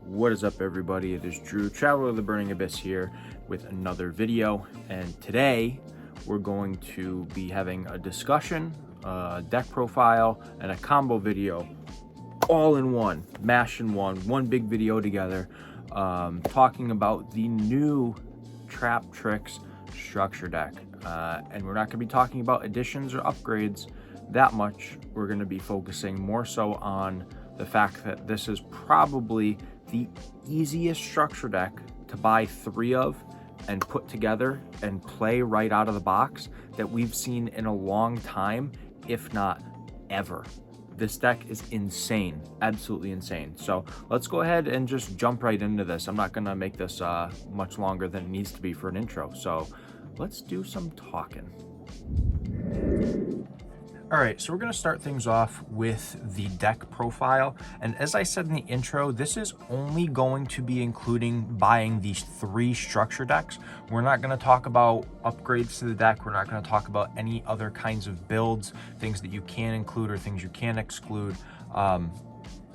What is up, everybody? It is Drew, Traveler of the Burning Abyss, here with another video, and today we're going to be having a discussion, deck profile, and a combo video all in one, mashed in one big video together, talking about the new TRAPTRIX structure deck. And we're not going to be talking about additions or upgrades that much. We're going to be focusing more so on the fact that this is probably the easiest structure deck to buy 3 of and put together and play right out of the box that we've seen in a long time, if not ever. This deck is insane, absolutely insane. So let's go ahead and just jump right into this. I'm not gonna make this much longer than it needs to be for an intro. So let's do some talking. All right, so we're gonna start things off with the deck profile. And as I said in the intro, this is only going to be including buying these 3 structure decks. We're not gonna talk about upgrades to the deck. We're not gonna talk about any other kinds of builds, things that you can include or things you can exclude.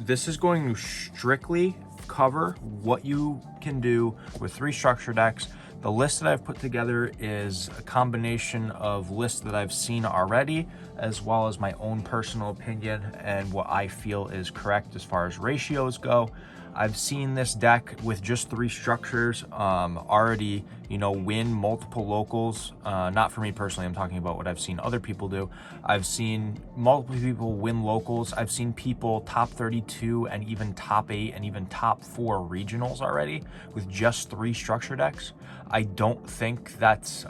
This is going to strictly cover what you can do with 3 structure decks. The list that I've put together is a combination of lists that I've seen already, as well as my own personal opinion and what I feel is correct as far as ratios go. I've seen this deck with just 3 structures already, win multiple locals. Not for me personally, I'm talking about what I've seen other people do. I've seen multiple people win locals. I've seen people top 32 and even top 8 and even top 4 regionals already with just 3 structure decks. I don't think that's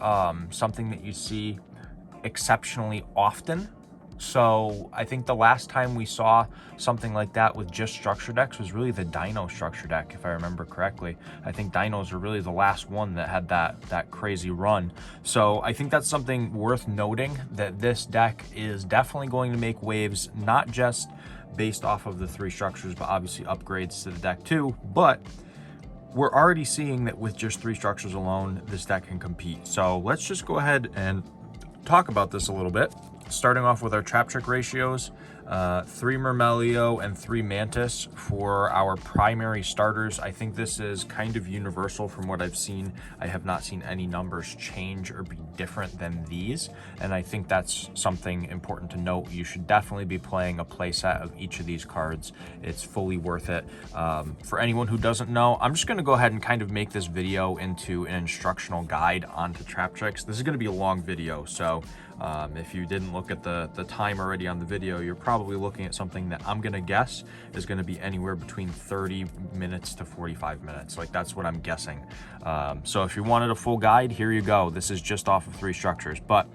something that you see exceptionally often. So I think the last time we saw something like that with just structure decks was really the Dino structure deck, if I remember correctly. I think Dinos are really the last one that had that crazy run. So I think that's something worth noting, that this deck is definitely going to make waves, not just based off of the 3 structures, but obviously upgrades to the deck too. But we're already seeing that with just 3 structures alone, this deck can compete. So let's just go ahead and talk about this a little bit. Starting off with our TRAPTRIX ratios, 3 Myrmelio and 3 Mantis for our primary starters. I think this is kind of universal from what I've seen. I have not seen any numbers change or be different than these, and I think that's something important to note. You should definitely be playing a playset of each of these cards. It's fully worth it. For anyone who doesn't know, I'm just going to go ahead and kind of make this video into an instructional guide onto TRAPTRIX. This is going to be a long video, so if you didn't look at the time already on the video, you're probably looking at something that I'm gonna guess is gonna be anywhere between 30 minutes to 45 minutes. Like, that's what I'm guessing. So if you wanted a full guide, here you go. This is just off of 3 structures, but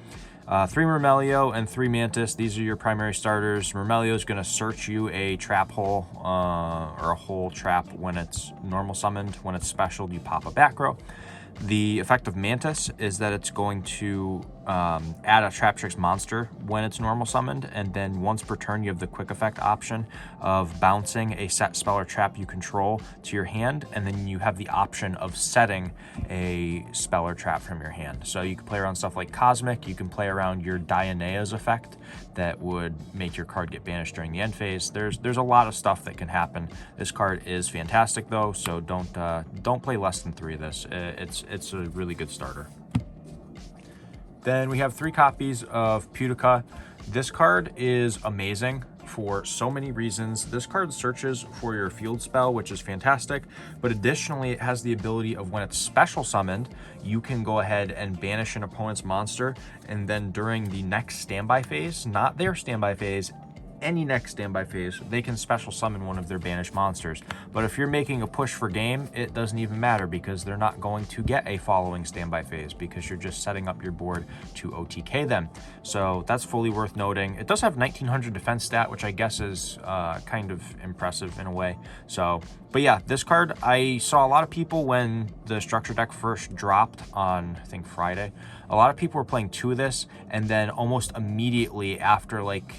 3 Myrmelio and 3 Mantis, these are your primary starters. Myrmelio is going to search you a trap hole or a hole trap when it's normal summoned. When it's special, you pop a back row. The effect of Mantis is that it's going to add a TRAPTRIX monster when it's normal summoned, and then once per turn you have the quick effect option of bouncing a set spell or trap you control to your hand, and then you have the option of setting a spell or trap from your hand. So you can play around stuff like Cosmic, you can play around your Dianaea's effect that would make your card get banished during the end phase. There's a lot of stuff that can happen. This card is fantastic though, so don't play less than 3 of this. It's a really good starter. Then we have 3 copies of Pudica. This card is amazing for so many reasons. This card searches for your field spell, which is fantastic, but additionally it has the ability of when it's special summoned, you can go ahead and banish an opponent's monster, and then during the next standby phase, not their standby phase, any next standby phase, they can special summon one of their banished monsters. But if you're making a push for game, it doesn't even matter, because they're not going to get a following standby phase, because you're just setting up your board to OTK them. So that's fully worth noting. It does have 1900 defense stat, which I guess is kind of impressive in a way. So, but yeah, this card, I saw a lot of people when the structure deck first dropped on, I think, Friday. A lot of people were playing 2 of this, and then almost immediately after, like,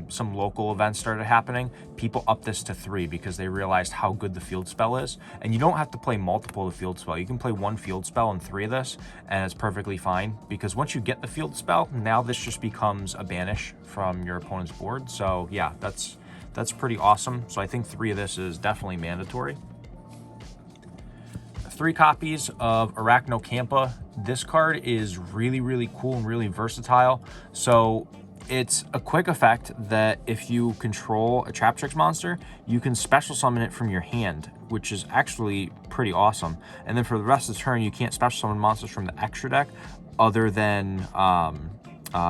some local events started happening, people upped this to 3 because they realized how good the field spell is. And you don't have to play multiple of the field spell. You can play 1 field spell and 3 of this, and it's perfectly fine, because once you get the field spell, now this just becomes a banish from your opponent's board. So yeah, that's that's pretty awesome. So I think 3 of this is definitely mandatory. 3 copies of Arachnocampa. This card is really, really cool and really versatile. So it's a quick effect that if you control a TRAPTRIX monster, you can special summon it from your hand, which is actually pretty awesome. And then for the rest of the turn, you can't special summon monsters from the extra deck other than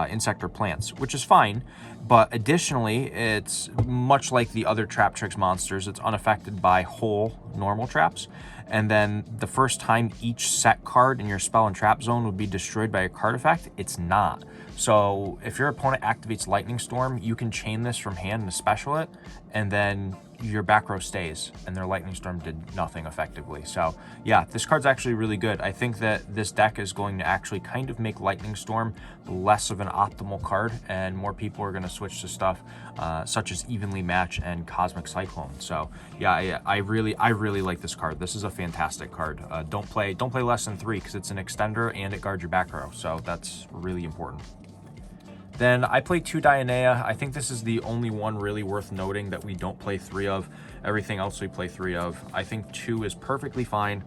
insect or plants, which is fine. But additionally, it's much like the other TRAPTRIX monsters, it's unaffected by whole normal traps. And then the first time each set card in your spell and trap zone would be destroyed by a card effect, it's not. So if your opponent activates Lightning Storm, you can chain this from hand to special it, and then your back row stays, and their Lightning Storm did nothing effectively. So yeah, this card's actually really good. I think that this deck is going to actually kind of make Lightning Storm less of an optimal card, and more people are going to switch to stuff such as Evenly Match and Cosmic Cyclone. So yeah, I really like this card. This is a fantastic card. Don't play less than 3 because it's an extender and it guards your back row, so that's really important. Then I play 2 Dionea. I think this is the only one really worth noting that we don't play 3 of. Everything else we play 3 of. I think 2 is perfectly fine.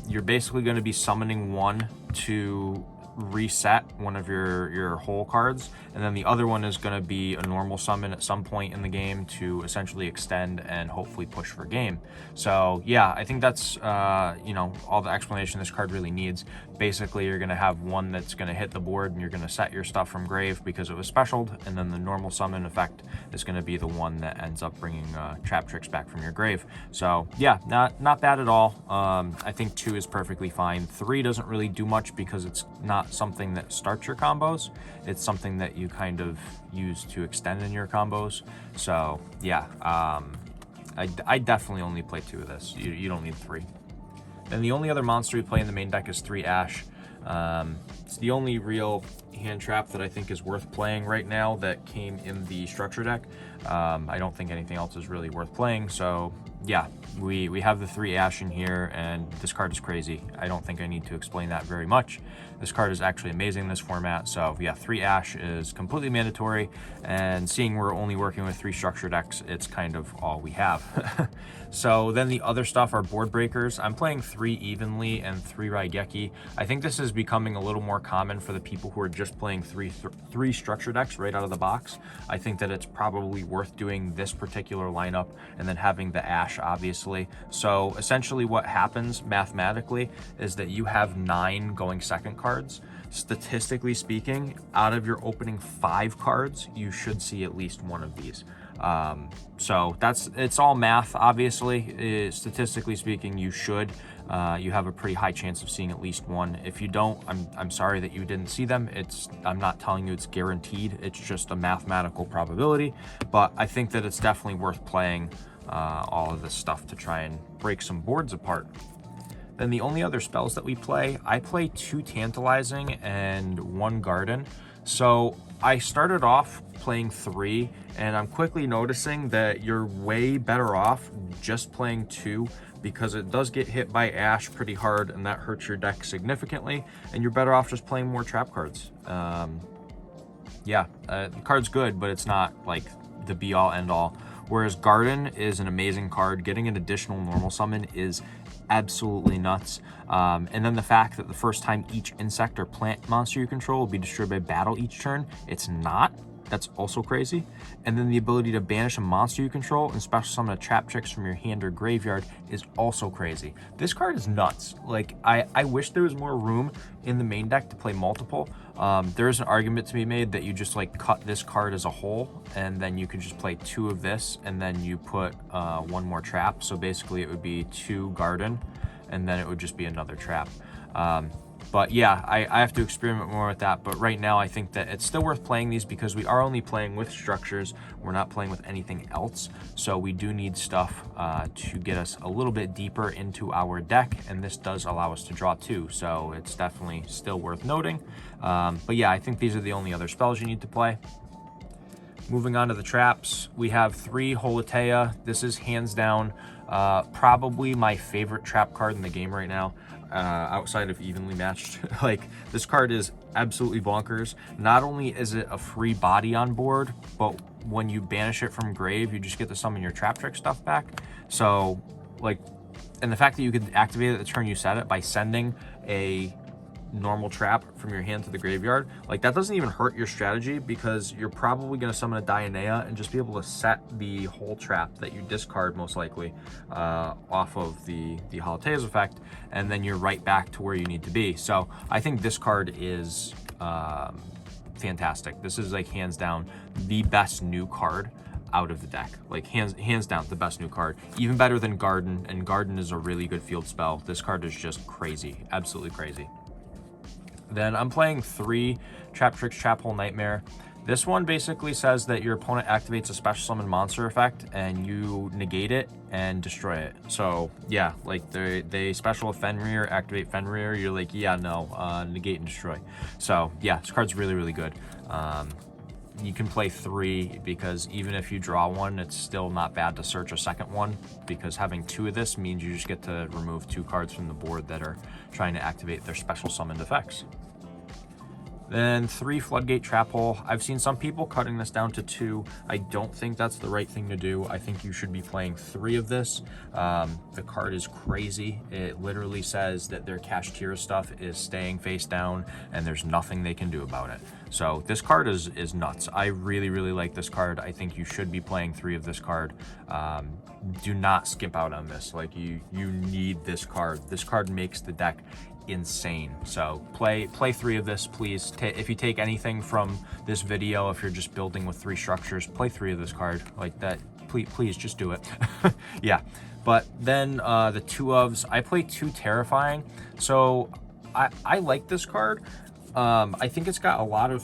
You're basically going to be summoning 1 to reset one of your whole cards, and then the other one is going to be a normal summon at some point in the game to essentially extend and hopefully push for game. So yeah, I think that's you know, all the explanation this card really needs. Basically, you're going to have 1 that's going to hit the board and you're going to set your stuff from grave because it was specialed, and then the normal summon effect is going to be the one that ends up bringing TRAPTRIX back from your grave. So yeah, not bad at all. I think 2 is perfectly fine. 3 doesn't really do much because it's not something that starts your combos. It's something that you kind of use to extend in your combos. So yeah, I definitely only play 2 of this. You don't need 3. And the only other monster we play in the main deck is 3 Ash. It's the only real hand trap that I think is worth playing right now that came in the structure deck. I don't think anything else is really worth playing. So yeah, we have the 3 Ash in here, and this card is crazy. I don't think I need to explain that very much. This card is actually amazing in this format. So yeah, 3 Ash is completely mandatory, and seeing we're only working with 3 structure decks, it's kind of all we have. So then the other stuff are board breakers. I'm playing 3 Evenly and 3 Raigeki. I think this is becoming a little more common for the people who are just playing three structure decks right out of the box. I think that it's probably worth doing this particular lineup and then having the Ash, obviously. So essentially what happens mathematically is that you have 9 going second cards. Statistically speaking, out of your opening 5 cards, you should see at least 1 of these. So it's all math, obviously. Statistically speaking, you should. You have a pretty high chance of seeing at least 1. If you don't, I'm sorry that you didn't see them. I'm not telling you it's guaranteed. It's just a mathematical probability. But I think that it's definitely worth playing all of this stuff to try and break some boards apart. Then the only other spells that we play, I play 2 Tantalizing and 1 Garden. So I started off playing 3, and I'm quickly noticing that you're way better off just playing 2, because it does get hit by Ash pretty hard, and that hurts your deck significantly, and you're better off just playing more trap cards. The card's good, but it's not like the be-all, end-all. Whereas Garden is an amazing card. Getting an additional normal summon is absolutely nuts. And then the fact that the first time each insect or plant monster you control will be destroyed by battle each turn, it's not. That's also crazy. And then the ability to banish a monster you control and special summon a TRAPTRIX from your hand or graveyard is also crazy. This card is nuts. Like, I wish there was more room in the main deck to play multiple. There is an argument to be made that you just like cut this card as a whole, and then you could just play 2 of this, and then you put 1 more trap. So basically it would be 2 Garden, and then it would just be another trap. But yeah, I have to experiment more with that. But right now, I think that it's still worth playing these because we are only playing with structures. We're not playing with anything else. So we do need stuff to get us a little bit deeper into our deck. And this does allow us to draw 2. So it's definitely still worth noting. But yeah, I think these are the only other spells you need to play. Moving on to the traps, we have 3 Holotea. This is hands down probably my favorite trap card in the game right now, outside of Evenly Matched. Like, this card is absolutely bonkers. Not only is it a free body on board, but when you banish it from grave, you just get to summon your TRAPTRIX stuff back. So, like, and the fact that you could activate it the turn you set it by sending a normal trap from your hand to the graveyard, like, that doesn't even hurt your strategy, because you're probably going to summon a Dionea and just be able to set the whole trap that you discard most likely off of the Holotea's effect, and then you're right back to where you need to be. So I think this card is fantastic. This is like hands down the best new card out of the deck. Like hands down the best new card, even better than Garden, and Garden is a really good field spell. This card is just crazy, absolutely crazy. Then I'm playing 3 TRAPTRIX Trap Hole Nightmare. This one basically says that your opponent activates a special summon monster effect and you negate it and destroy it. So yeah, like they special Fenrir, activate Fenrir, you're like, yeah, no, negate and destroy. So yeah, this card's really, really good. You can play 3 because even if you draw one, it's still not bad to search a second one, because having 2 of this means you just get to remove 2 cards from the board that are trying to activate their special summoned effects. Then 3 Floodgate Trap Hole. I've seen some people cutting this down to 2. I don't think that's the right thing to do. I think you should be playing 3 of this. The card is crazy. It literally says that their Kashtira stuff is staying face down and there's nothing they can do about it. So this card is nuts. I really, really like this card. I think you should be playing 3 of this card. Do not skimp out on this. Like you need this card. This card makes the deck insane. So play 3 of this, please. If you take anything from this video, if you're just building with 3 structures, play 3 of this card like that. Please just do it. Yeah. But then the 2 ofs, I play 2 Terrifying. So I like this card. I think it's got a lot of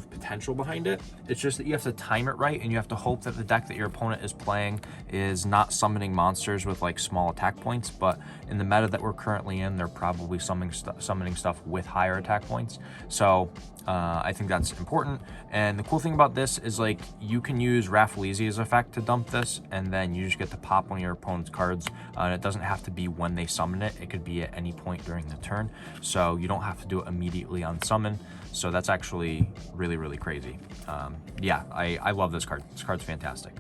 potential behind it. It's just that you have to time it right, and you have to hope that the deck that your opponent is playing is not summoning monsters with like small attack points. But in the meta that we're currently in, they're probably summoning stuff with higher attack points. So I think that's important. And the cool thing about this is, like, you can use Rafflezia's effect to dump this, and then you just get to pop one of your opponent's cards. And it doesn't have to be when they summon it. It could be at any point during the turn. So you don't have to do it immediately on summon. So that's actually really, really crazy. Yeah, I love this card. This card's fantastic.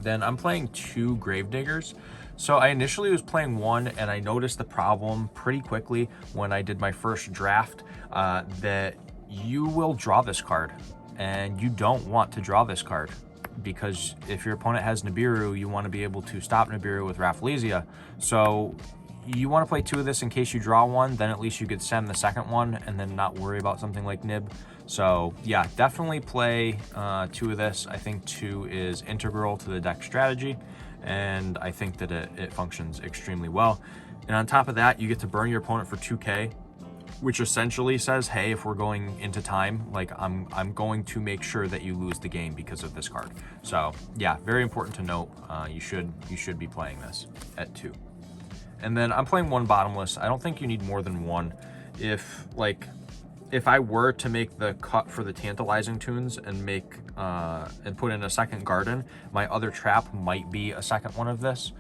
Then I'm playing 2 Gravediggers. So I initially was playing 1, and I noticed the problem pretty quickly when I did my first draft, that you will draw this card, and you don't want to draw this card, because if your opponent has Nibiru, you want to be able to stop Nibiru with Rafflesia. So you want to play 2 of this in case you draw one, then at least you could send the second one and then not worry about something like Nib. So yeah, definitely play 2 of this. I think 2 is integral to the deck strategy, and I think that it functions extremely well. And on top of that, you get to burn your opponent for 2k, which essentially says, hey, if we're going into time, like I'm going to make sure that you lose the game because of this card. So yeah, very important to note. You should be playing this at 2. And then I'm playing 1 Bottomless. I don't think you need more than 1. If I were to make the cut for the Tantalizing Tunes and make and put in a second Garden, my other trap might be a second one of this.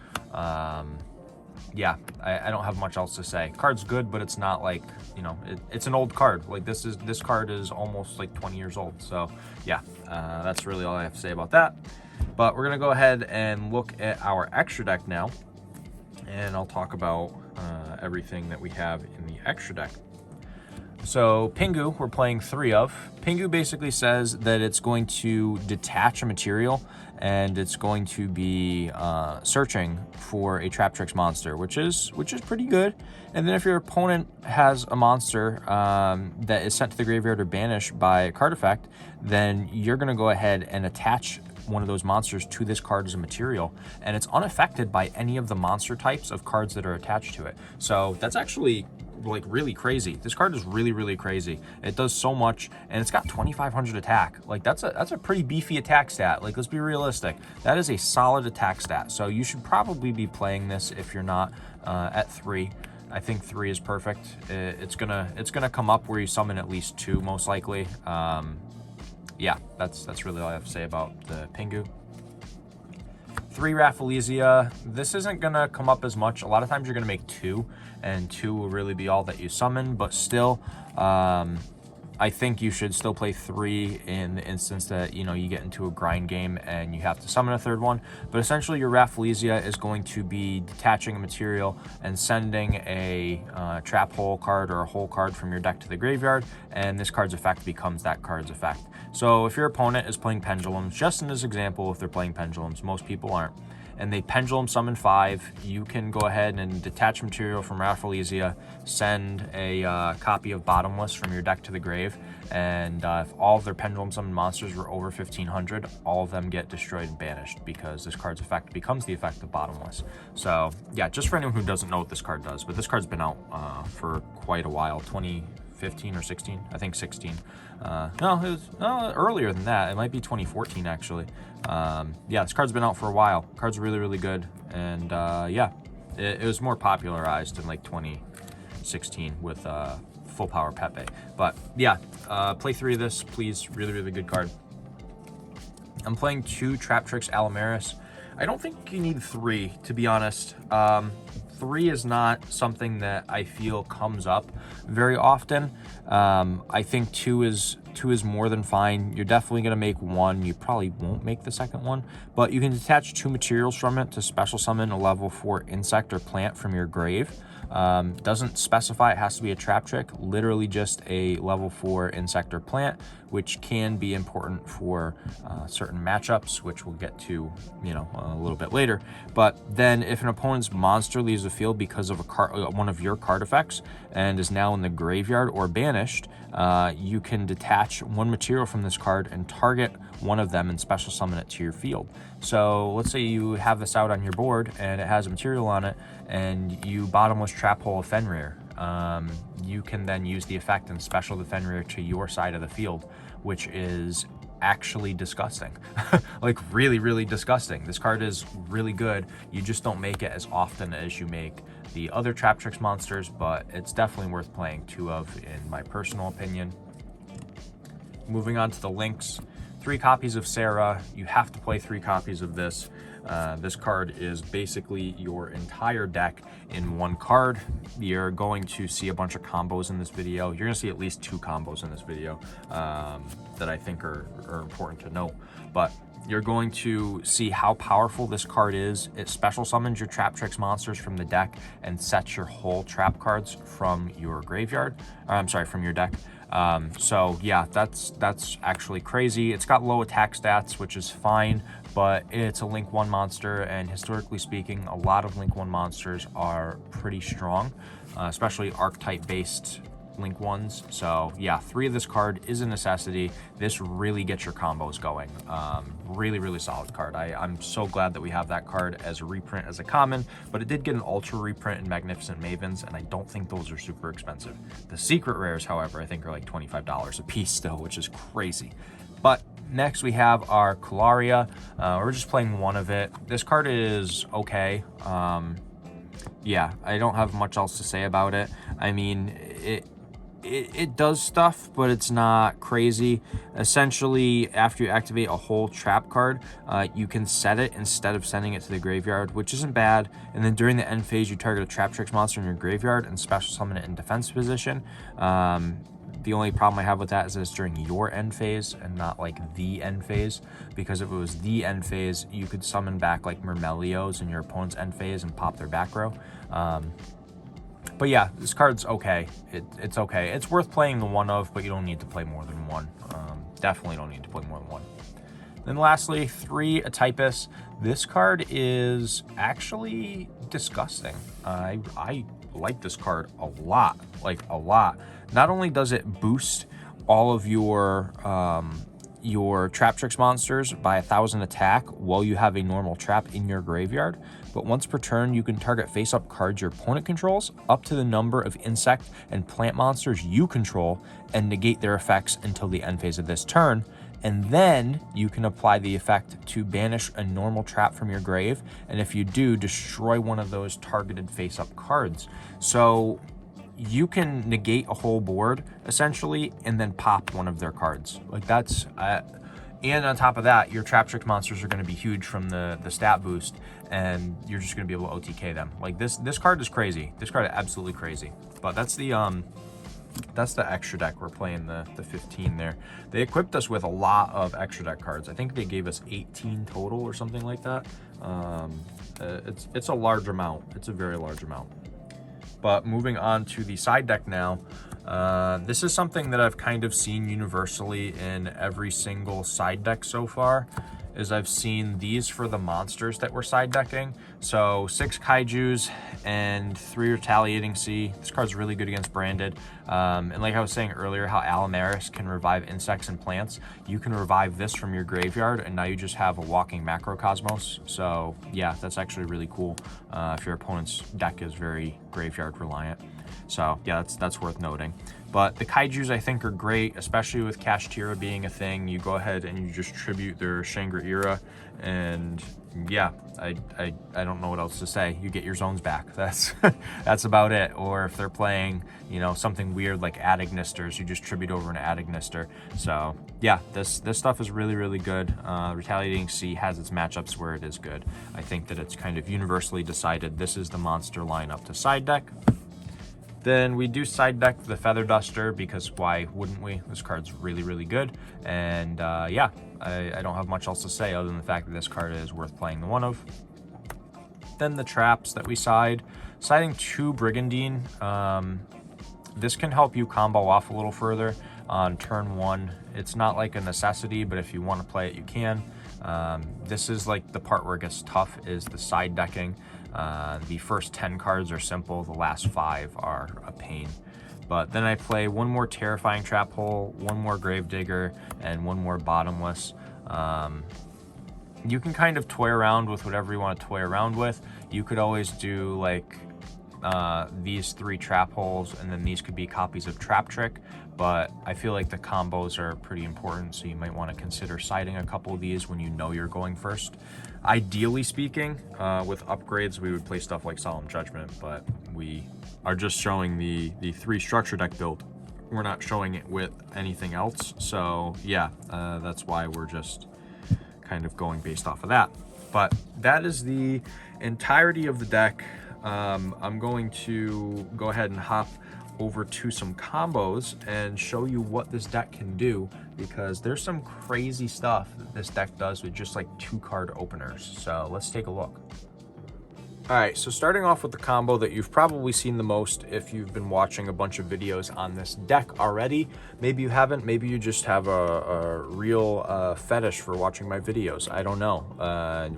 Yeah, I don't have much else to say. Card's good, but it's not like, you know, it's an old card. Like this card is almost like 20 years old. So yeah, that's really all I have to say about that. But we're gonna go ahead and look at our extra deck now, and I'll talk about everything that we have in the extra deck. So Pingu, we're playing 3 of. Pingu basically says that it's going to detach a material, and it's going to be searching for a TRAPTRIX monster, which is pretty good. And then if your opponent has a monster that is sent to the graveyard or banished by a card effect, then you're going to go ahead and attach one of those monsters to this card as a material, and it's unaffected by any of the monster types of cards that are attached to it. So that's actually like really crazy. This card is really, really crazy. It does so much, and it's got 2500 attack. Like that's a pretty beefy attack stat. Like, let's be realistic. That is a solid attack stat. So you should probably be playing this if you're not at 3. I think 3 is perfect. It's gonna come up where you summon at least 2 most likely. Yeah, that's really all I have to say about the Pingu. 3 Rafflesia. This isn't gonna come up as much. A lot of times you're gonna make 2, and 2 will really be all that you summon, but still, I think you should still play 3 in the instance that, you know, you get into a grind game and you have to summon a third one. But essentially your Rafflesia is going to be detaching a material and sending a trap hole card or a hole card from your deck to the graveyard, and this card's effect becomes that card's effect. So if your opponent is playing pendulums, just in this example, if they're playing pendulums, most people aren't, and they pendulum summon 5, you can go ahead and detach material from Rafflesia, send a copy of Bottomless from your deck to the grave, and if all of their pendulum summoned monsters were over 1500, all of them get destroyed and banished because this card's effect becomes the effect of Bottomless. So yeah, just for anyone who doesn't know what this card does, but this card's been out for quite a while, 2015 or 16, I think 16. No, it was earlier than that. It might be 2014 actually. Yeah, this card's been out for a while. Card's really, really good, and yeah, it was more popularized in like 2016 with Full Power Pepe. But yeah, play 3 of this, please. Really, really good card. I'm playing 2 TRAPTRIX Alamaris. I don't think you need 3, to be honest. 3 is not something that I feel comes up very often. I think 2 is more than fine. You're definitely going to make 1. You probably won't make the second one, but you can detach 2 materials from it to special summon a level 4 insect or plant from your grave. Doesn't specify it has to be a trap trick, literally just a level 4 insect or plant, which can be important for certain matchups, which we'll get to, you know, a little bit later. But then if an opponent's monster leaves the field because of one of your card effects and is now in the graveyard or banished, you can detach 1 material from this card and target one of them and special summon it to your field. So let's say you have this out on your board and it has a material on it, and you Bottomless Trap Hole a Fenrir. You can then use the effect and special the Fenrir to your side of the field, which is actually disgusting. Like really, really disgusting. This card is really good. You just don't make it as often as you make the other TRAPTRIX monsters, but it's definitely worth playing 2 of, in my personal opinion. Moving on to the links. 3 copies of Sarah. You have to play 3 copies of this. This card is basically your entire deck in 1 card. You're going to see a bunch of combos in this video. You're going to see at least 2 combos in this video that I think are important to note. But you're going to see how powerful this card is. It special summons your TRAPTRIX monsters from the deck and sets your whole trap cards from your graveyard. I'm sorry, from your deck. So yeah, that's actually crazy. It's got low attack stats, which is fine, but it's a Link 1 monster, and historically speaking, a lot of Link 1 monsters are pretty strong, especially archetype based Link 1s. So yeah, 3 of this card is a necessity. This really gets your combos going. Really, really solid card. I'm so glad that we have that card as a reprint, as a common, but it did get an ultra reprint in Magnificent Mavens, and I don't think those are super expensive. The secret rares, however, I think are like $25 a piece still, which is crazy. But next we have our Kularia. We're just playing 1 of it. This card is okay. Yeah, I don't have much else to say about it. I mean, it does stuff, but it's not crazy. Essentially, after you activate a whole trap card, you can set it instead of sending it to the graveyard, which isn't bad. And then during the end phase, you target a TRAPTRIX monster in your graveyard and special summon it in defense position. The only problem I have with that is that it's during your end phase and not like the end phase, because if it was the end phase, you could summon back like Myrmelios in your opponent's end phase and pop their back row. But yeah, this card's okay. It's okay. It's worth playing the 1 of, but you don't need to play more than 1. Definitely don't need to play more than 1. Then lastly, 3 Atypus. This card is actually disgusting. I like this card a lot, like a lot. Not only does it boost all of your TRAPTRIX monsters by 1000 attack while you have a normal trap in your graveyard, but once per turn you can target face-up cards your opponent controls up to the number of insect and plant monsters you control and negate their effects until the end phase of this turn, and then you can apply the effect to banish a normal trap from your grave, and if you do, destroy one of those targeted face-up cards. So you can negate a whole board essentially and then pop one of their cards. Like that's and on top of that, your TRAPTRIX monsters are going to be huge from the stat boost, and you're just going to be able to OTK them. Like this card is crazy. This card is absolutely crazy. But that's the That's the extra deck. We're playing the 15 there. They equipped us with a lot of extra deck cards. I think they gave us 18 total or something like that. It's a large amount. It's a very large amount. But moving on to the side deck now, this is something that I've kind of seen universally in every single side deck so far, is I've seen these for the monsters that we're side decking. So 6 Kaijus and 3 Retaliating Sea. This card's really good against Branded. And like I was saying earlier, how Alamaris can revive insects and plants, you can revive this from your graveyard, and now you just have a walking Macrocosmos. So yeah, that's actually really cool if your opponent's deck is very graveyard reliant. So yeah, that's worth noting. But the Kaijus I think are great, especially with Kashtira being a thing. You go ahead and you just tribute their Shangri-Ira, and yeah, I don't know what else to say. You get your zones back. That's about it. Or if they're playing, you know, something weird like Adignisters, you just tribute over an Adignister. So yeah, this stuff is really, really good. Retaliating Sea has its matchups where it is good. I think that it's kind of universally decided this is the monster lineup to side deck. Then we do side deck the Feather Duster, because why wouldn't we? This card's really, really good. And yeah, I don't have much else to say other than the fact that this card is worth playing the one of. Then the traps that we side. Siding 2 Brigandine. This can help you combo off a little further on turn 1. It's not like a necessity, but if you want to play it, you can. This is like the part where it gets tough, is the side decking. The first 10 cards are simple, the last 5 are a pain. But then I play 1 more Terrifying Trap Hole, 1 more Gravedigger, and 1 more Bottomless. You can kind of toy around with whatever you want to toy around with. You could always do like these 3 trap holes, and then these could be copies of TRAPTRIX, but I feel like the combos are pretty important, so you might want to consider siding a couple of these when you know you're going first. Ideally speaking, with upgrades, we would play stuff like Solemn Judgment, but we are just showing the 3 structure deck build. We're not showing it with anything else, so yeah, that's why we're just kind of going based off of that. But that is the entirety of the deck. I'm going to go ahead and hop over to some combos and show you what this deck can do, because there's some crazy stuff that this deck does with just like 2 card openers. So let's take a look. All right, so starting off with the combo that you've probably seen the most if you've been watching a bunch of videos on this deck already. Maybe you haven't, maybe you just have a real fetish for watching my videos. I don't know,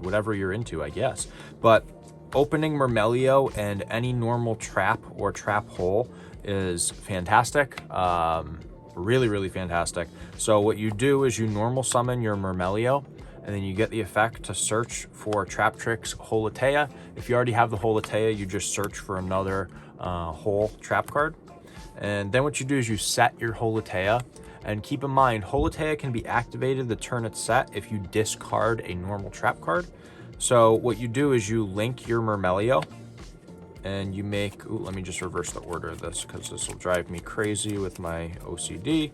whatever you're into, I guess. But opening Myrmelio and any normal trap or trap hole is fantastic. Really, really fantastic. So what you do is you normal summon your Myrmelio, and then you get the effect to search for TRAPTRIX Holotea. If you already have the Holotea, you just search for another whole trap card. And then what you do is you set your Holotea. And keep in mind, Holotea can be activated the turn it's set if you discard a normal trap card. So what you do is you link your Myrmelio, and you make, ooh, let me just reverse the order of this because this will drive me crazy with my OCD.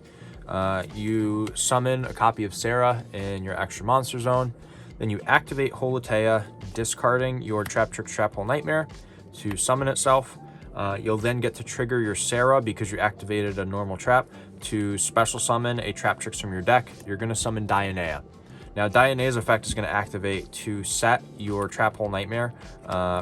You summon a copy of Sarah in your extra monster zone. Then you activate Holotea, discarding your TRAPTRIX Trap Hole Nightmare to summon itself. You'll then get to trigger your Sarah, because you activated a normal trap, to special summon a TRAPTRIX from your deck. You're going to summon Dionea. Now, Dionea's effect is going to activate to set your Trap Hole Nightmare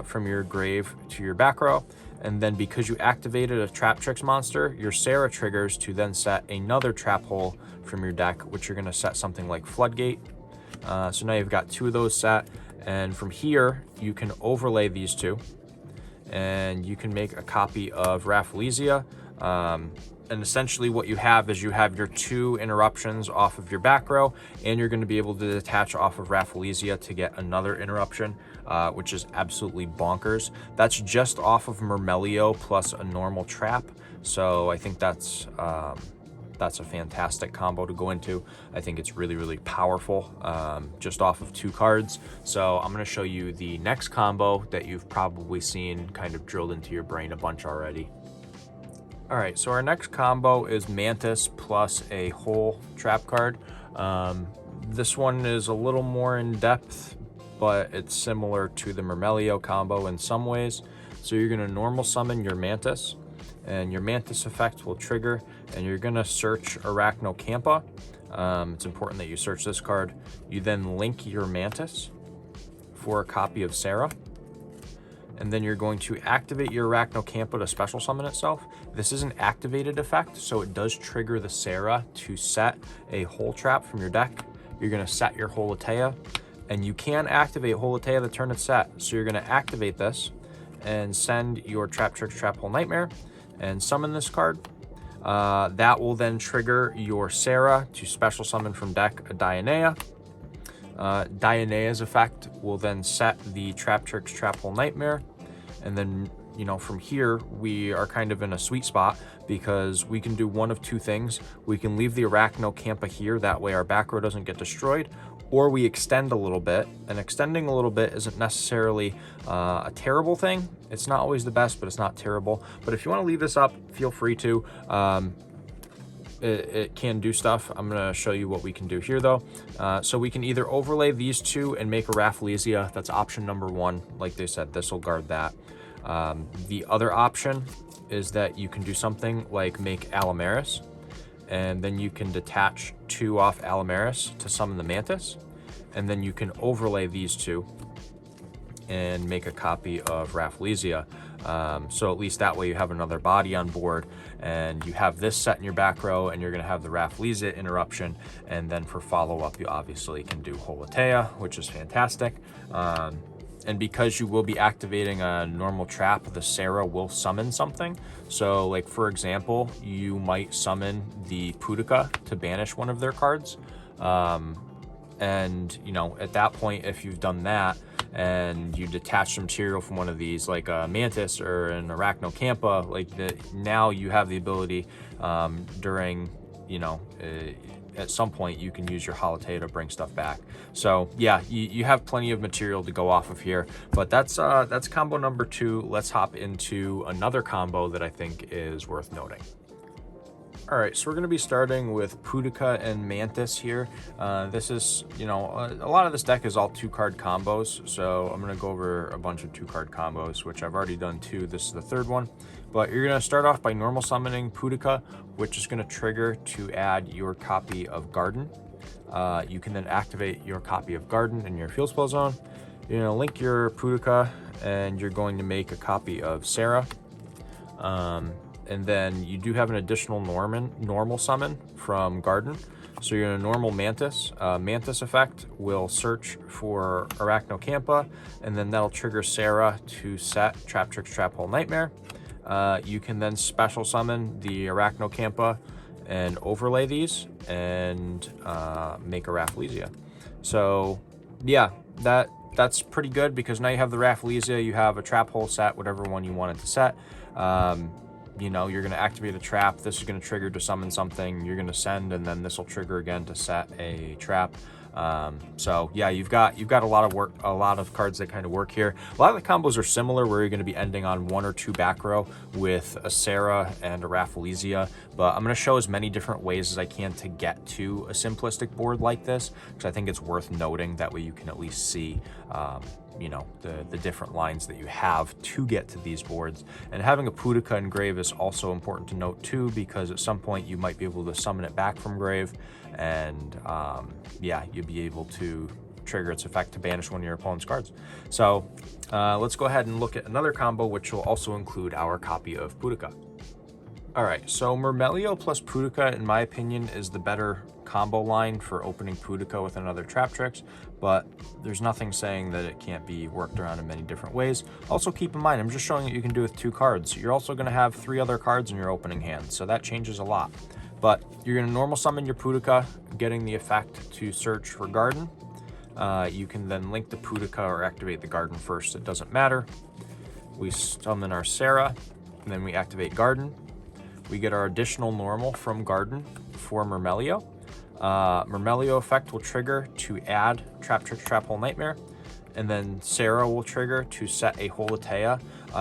from your grave to your back row. And then because you activated a TRAPTRIX monster, your Sarah triggers to then set another trap hole from your deck, which you're going to set something like Floodgate. So now you've got 2 of those set. And from here, you can overlay these 2. And you can make a copy of Rafflesia. And essentially what you have is you have your 2 interruptions off of your back row, and you're going to be able to detach off of Rafflesia to get another interruption, which is absolutely bonkers. That's just off of Myrmelio plus a normal trap. So I think that's a fantastic combo to go into. I think it's really, really powerful, just off of 2 cards. So I'm going to show you the next combo that you've probably seen kind of drilled into your brain a bunch already. All right, so our next combo is Mantis plus a whole trap card. This one is a little more in depth, but it's similar to the Myrmelio combo in some ways. So you're gonna normal summon your Mantis. and your Mantis effect will trigger, and you're gonna search Arachnocampa. It's important that you search this card. You then link your Mantis for a copy of Sarah, and then you're going to activate your Arachnocampa to special summon itself. This is an activated effect, so it does trigger the Sarah to set a hole trap from your deck. You're gonna set your Holotea, and you can activate Holotea the turn it's set. So you're gonna activate this and send your TRAPTRIX Trap Hole Nightmare and summon this card. That will then trigger your Sarah to special summon from deck a Dionea. Dionea's effect will then set the TRAPTRIX Trap Hole Nightmare, and then, you know, from here we are kind of in a sweet spot because we can do one of two things. We can leave the Arachnocampa here, that way our back row doesn't get destroyed, or we extend a little bit, and extending a little bit isn't necessarily a terrible thing. It's not always the best, but it's not terrible. But if you want to leave this up, feel free to. It can do stuff. I'm going to show you what we can do here though. So we can either overlay these two and make a Rafflesia. That's option number one. Like they said, this will guard that. The other option is that you can do something like make Alamaris, and then you can detach two off Alamaris to summon the Mantis, and then you can overlay these two and make a copy of Rafflesia. So at least that way you have another body on board, and you have this set in your back row, and you're going to have the Rafflesia interruption, and then for follow-up you obviously can do Holotea, which is fantastic. And because you will be activating a normal trap, the Sarah will summon something. So like, for example, you might summon the Pudica to banish one of their cards. And, you know, at that point, if you've done that and you detach some material from one of these, like a Mantis or an Arachnocampa, like now you have the ability during, you know, at some point you can use your Holotea to bring stuff back. So yeah, you have plenty of material to go off of here, but that's combo number two. Let's hop into another combo that I think is worth noting. All right, so we're going to be starting with Pudica and Mantis here. This is, you know, a lot of this deck is all 2-card combos, so I'm going to go over a bunch of 2-card combos, which I've already done 2. This is the 3rd one. But you're going to start off by normal summoning Pudica, which is going to trigger to add your copy of Garden. You can then activate your copy of Garden in your field spell zone. You're going to link your Pudica, and you're going to make a copy of Sarah. And then you do have an additional normal summon from Garden. So you're in a normal Mantis. Mantis effect will search for Arachnocampa, and then that'll trigger Sarah to set TRAPTRIX Trap Hole Nightmare. You can then special summon the Arachnocampa and overlay these and make a Rafflesia. So yeah, that's pretty good because now you have the Rafflesia, you have a trap hole set, whatever one you wanted to set. You know, you're going to activate a trap. This is going to trigger to summon something. You're going to send, and then this will trigger again to set a trap. So yeah, you've got a lot of cards that kind of work here. A lot of the combos are similar, where you're going to be ending on 1 or 2 back row with a Sarah and a Rafflesia. But I'm going to show as many different ways as I can to get to a simplistic board like this, because I think it's worth noting. That way you can at least see you know, the different lines that you have to get to these boards. And having a Pudica in grave is also important to note too, because at some point you might be able to summon it back from grave, and yeah, you'll be able to trigger its effect to banish one of your opponent's cards. So let's go ahead and look at another combo, which will also include our copy of Pudica. All right, so Myrmelio plus Pudica, in my opinion, is the better combo line for opening Pudica with another TRAPTRIX, but there's nothing saying that it can't be worked around in many different ways. Also keep in mind, I'm just showing what you can do with 2 cards. You're also going to have 3 other cards in your opening hand, so that changes a lot. But you're going to normal summon your Pudica, getting the effect to search for Garden. You can then link the Pudica or activate the Garden first, it doesn't matter. We summon our Sarah, and then we activate Garden. We get our additional normal from Garden for Myrmelio. Myrmelio effect will trigger to add TRAPTRIX Trap Hole Nightmare, and then Sarah will trigger to set a Holotea.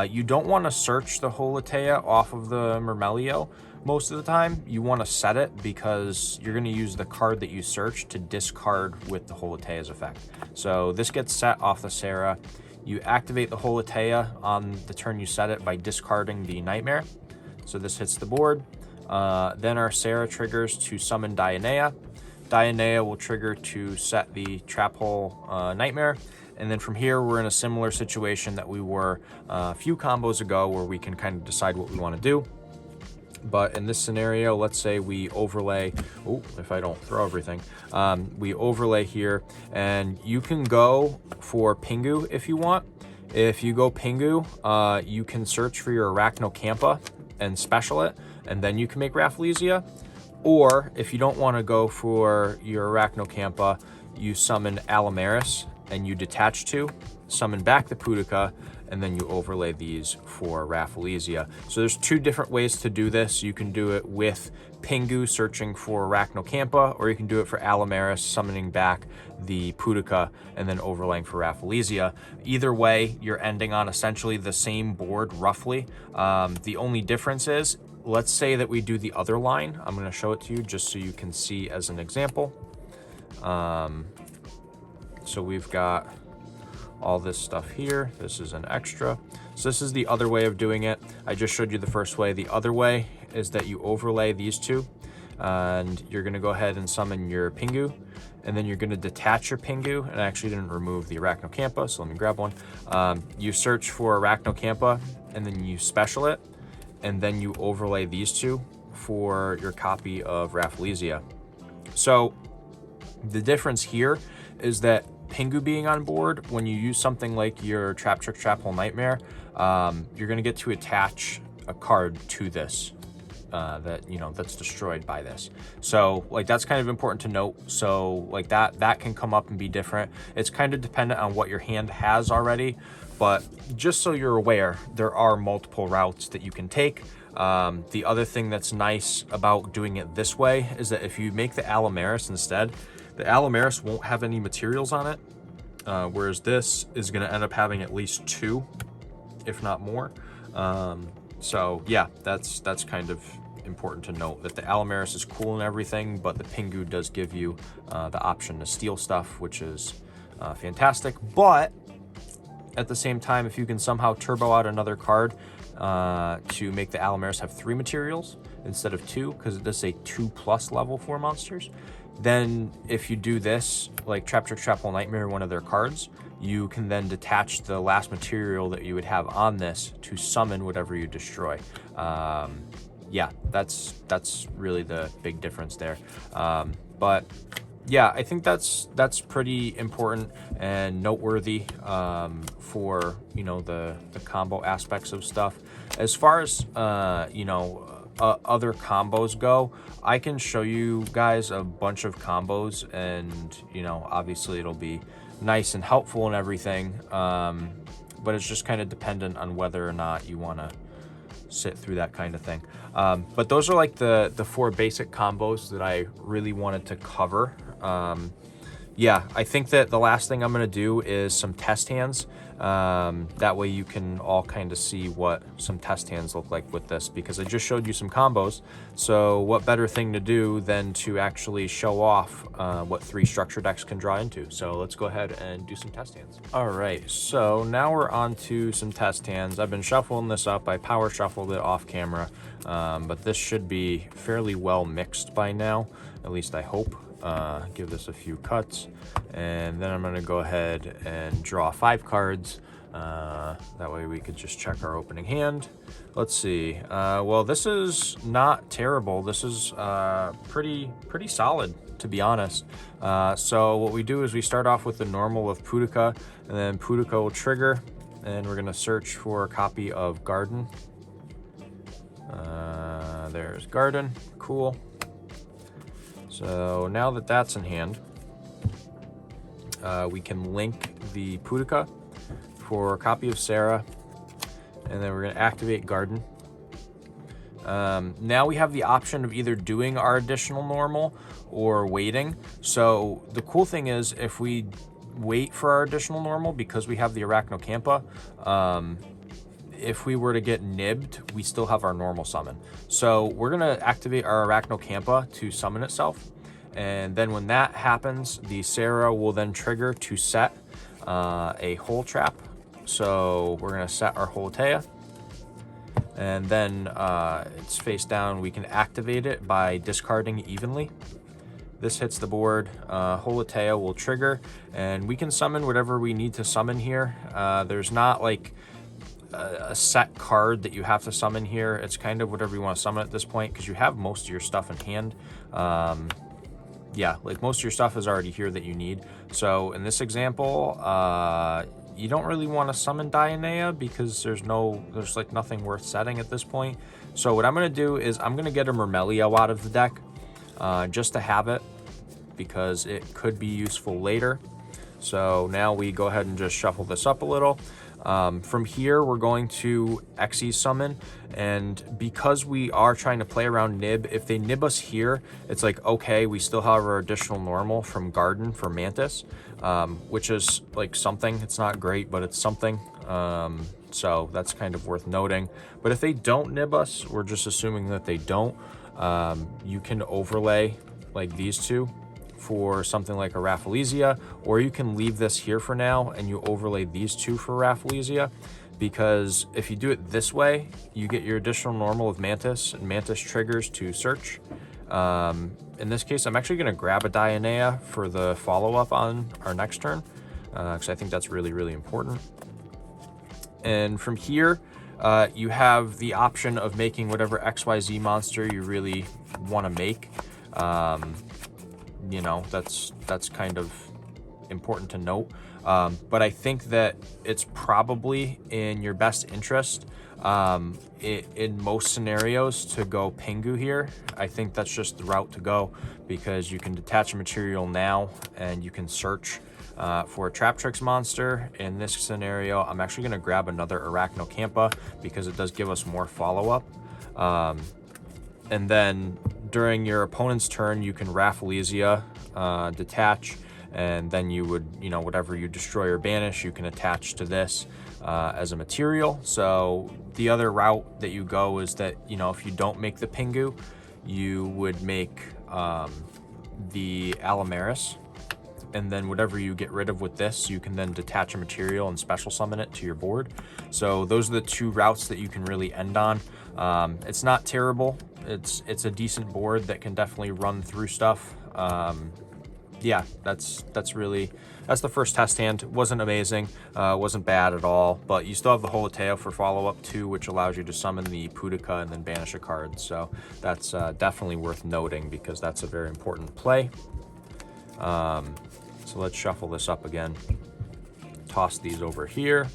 You don't want to search the Holotea off of the Myrmelio most of the time. You want to set it because you're going to use the card that you search to discard with the Holotea's effect. So this gets set off the Sarah. You activate the Holotea on the turn you set it by discarding the Nightmare. So this hits the board. Then our Sarah triggers to summon Dionea. Dionea will trigger to set the trap hole Nightmare. And then from here, we're in a similar situation that we were a few combos ago, where we can kind of decide what we want to do. But in this scenario, let's say we overlay, oh, if I don't throw everything, we overlay here, and you can go for Pingu if you want. If you go Pingu, you can search for your Arachnocampa and special it, and then you can make Rafflesia. Or if you don't want to go for your Arachnocampa, you summon Allomeris and you detach to, summon back the Pudica, and then you overlay these for Rafflesia. So there's two different ways to do this. You can do it with Pingu searching for Arachnocampa, or you can do it for Allomeris summoning back the Pudica and then overlaying for Rafflesia. Either way, you're ending on essentially the same board roughly. The only difference is, let's say that we do the other line. I'm going to show it to you just so you can see as an example. So we've got all this stuff here. This is an extra. So this is the other way of doing it. I just showed you the first way. The other way is that you overlay these two, and you're going to go ahead and summon your Pingu, and then you're going to detach your Pingu. And I actually didn't remove the Arachnocampa, so let me grab one. You search for Arachnocampa, and then you special it, and then you overlay these two for your copy of Rafflesia. So the difference here is that Pingu being on board, when you use something like your TRAPTRIX Trap Hole Nightmare, you're going to get to attach a card to this that, you know, that's destroyed by this. So like that's kind of important to note. So like that can come up and be different. It's kind of dependent on what your hand has already, but just so you're aware, there are multiple routes that you can take. The other thing that's nice about doing it this way is that if you make the Allomeris instead, the Allomeris won't have any materials on it, whereas this is going to end up having at least 2, if not more. So yeah, that's kind of important to note, that the Allomeris is cool and everything, but the Pingu does give you the option to steal stuff, which is fantastic. But at the same time, if you can somehow turbo out another card to make the Allomeris have 3 materials instead of 2, because it does say 2+ level 4 monsters, then if you do this, like TRAPTRIX Trap Hole Nightmare, one of their cards, you can then detach the last material that you would have on this to summon whatever you destroy. Yeah, that's really the big difference there. But yeah, I think that's pretty important and noteworthy for, you know, the combo aspects of stuff. As far as you know, other combos go, I can show you guys a bunch of combos, and you know, obviously it'll be nice and helpful and everything, but it's just kind of dependent on whether or not you want to sit through that kind of thing. But those are like the 4 basic combos that I really wanted to cover. Yeah, I think that the last thing I'm going to do is some test hands. That way you can all kind of see what some test hands look like with this, because I just showed you some combos. So what better thing to do than to actually show off what 3 structure decks can draw into. So let's go ahead and do some test hands. All right, so now we're on to some test hands. I've been shuffling this up. I power shuffled it off camera, but this should be fairly well mixed by now, at least I hope. Give this a few cuts, and then I'm going to go ahead and draw 5 cards. That way we could just check our opening hand. Let's see. Well, this is not terrible. This is pretty solid, to be honest. So what we do is we start off with the normal of Pudica, and then Pudica will trigger, and we're going to search for a copy of Garden. There's Garden. Cool. So now that that's in hand, we can link the Pudica for a copy of Sarah, and then we're going to activate Garden. Now we have the option of either doing our additional normal or waiting. So the cool thing is, if we wait for our additional normal, because we have the Arachnocampa, if we were to get nibbed, we still have our normal summon. So we're going to activate our Arachnocampa to summon itself. And then when that happens, the Sarah will then trigger to set a hole trap. So we're going to set our Holotea. And then it's face down. We can activate it by discarding evenly. This hits the board, Holitea will trigger, and we can summon whatever we need to summon here. There's not like a set card that you have to summon here. It's kind of whatever you want to summon at this point, because you have most of your stuff in hand. Yeah, like most of your stuff is already here that you need. So in this example, you don't really want to summon Dionea because there's like nothing worth setting at this point. So what I'm going to do is I'm going to get a Myrmelio out of the deck just to have it, because it could be useful later. So now we go ahead and just shuffle this up a little. From here, we're going to Xyz summon, and because we are trying to play around nib, if they nib us here, it's like, okay, we still have our additional normal from Garden for Mantis, which is like something. It's not great, but it's something. So that's kind of worth noting. But if they don't nib us, we're just assuming that they don't. You can overlay like these two for something like a Rafflesia, or you can leave this here for now and you overlay these two for Rafflesia, because if you do it this way, you get your additional normal of Mantis, and Mantis triggers to search. In this case, I'm actually going to grab a Dionea for the follow-up on our next turn, because I think that's really, really important. And from here, you have the option of making whatever XYZ monster you really want to make. You know, that's kind of important to note. But I think that it's probably in your best interest in most scenarios to go Pingu here. I think that's just the route to go, because you can detach a material now and you can search for a TRAPTRIX monster. In this scenario, I'm actually going to grab another Arachnocampa because it does give us more follow-up. And then during your opponent's turn, you can Rafflesia, detach, and then you would, you know, whatever you destroy or banish, you can attach to this as a material. So the other route that you go is that, you know, if you don't make the Pingu, you would make the Alamaris, and then whatever you get rid of with this, you can then detach a material and special summon it to your board. So those are the two routes that you can really end on. It's not terrible. It's a decent board that can definitely run through stuff. Yeah, that's the first test hand. It wasn't amazing, wasn't bad at all, but you still have the Holitea for follow-up too, which allows you to summon the Pudica and then banish a card. So that's definitely worth noting, because that's a very important play. So let's shuffle this up again. Toss these over here,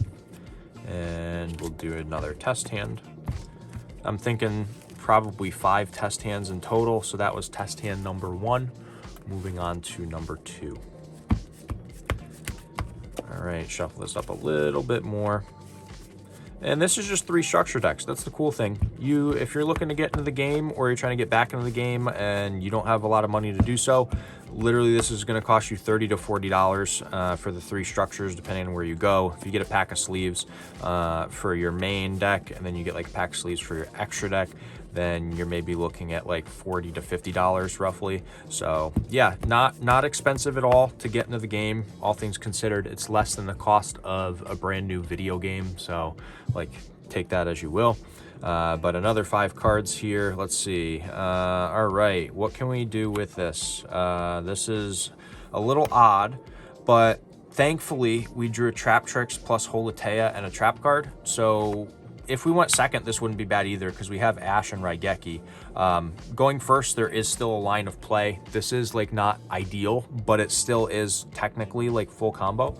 and we'll do another test hand. I'm thinking probably 5 test hands in total, so that was test hand number 1. Moving on to number 2. All right, shuffle this up a little bit more. And this is just 3 structure decks. That's the cool thing. If you're looking to get into the game, or you're trying to get back into the game and you don't have a lot of money to do so, literally this is going to cost you $30 to $40 for the 3 structures, depending on where you go. If you get a pack of sleeves for your main deck, and then you get like a pack of sleeves for your extra deck, then you're maybe looking at like $40 to $50 roughly. So yeah, not expensive at all to get into the game. All things considered, it's less than the cost of a brand new video game. So like, take that as you will. But another 5 cards here. Let's see. All right, what can we do with this? This is a little odd, but thankfully we drew a TRAPTRIX plus Holitea and a trap card. So if we went second, this wouldn't be bad either, because we have Ash and Raigeki. Going first, there is still a line of play. This is like not ideal, but it still is technically like full combo.